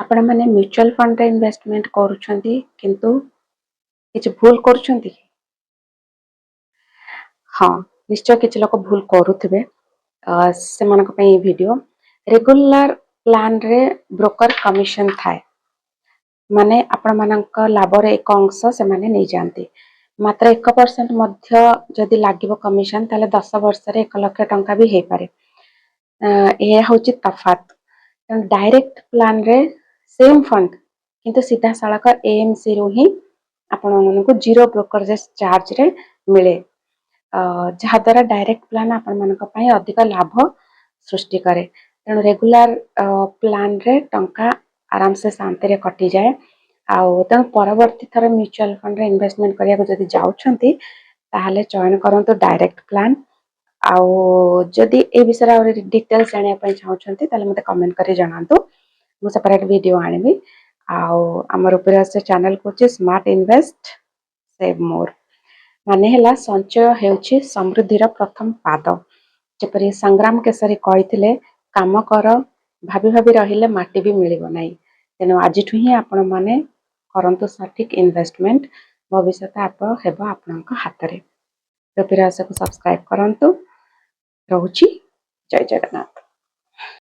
आपण माने mutual fund रे इन्वेस्टमेंट करूछंती किंतु किछ भूल करूछंती कि हाँ निश्चय किछ लोक भूल करूथिबे से मानक पे वीडियो रेगुलर प्लान रे ब्रोकर कमिशन थाए माने आपण मानक लाभ रे एक अंश से माने नै जानती मात्र 1% मध्य जदि लागिवो कमिशन ताले 10 वर्ष रे 1 लाख टंका भी हे पारे ए होची तफात डायरेक्ट प्लान रे सेम फंड किंतु सीधा सड़क एएमसी रो ही आपण मानक जीरो ब्रोकरेज चार्ज रे मिले जहा द्वारा डायरेक्ट प्लान आपण मानक पई अधिक लाभ सृष्टि करे तेणु रेगुलर प्लान रे टंका आराम से शांति रे कटि जाए आउ तेणु परवर्ती थर म्यूचुअल फंड रे इन्वेस्टमेंट करिया को जदि जाउछंती ताहले चयन करंतु डायरेक्ट प्लान आउ जदि ए विषय और डिटेल्स जानिया पई चाहउछंती ताले मते कमेंट करी जणांतु मु सेपरेट वीडियो आनिबी आउ हमर ऊपर से चैनल को स्मार्ट इन्वेस्ट सेव मोर माने हेला संचय हेउछि समृद्धिर प्रथम पाद जेपरि संग्राम केसरी कहिथिले काम कर भाबी भाबी रहिले माटी भी मिलिबो नै तेनो आजिठु ही आपण माने करंतु सठिक इन्वेस्टमेंट भविष्य आप हेबा आपनक हाथ रे तो फिर को सब्सक्राइब करंतु रहउछि जय जगन्नाथ।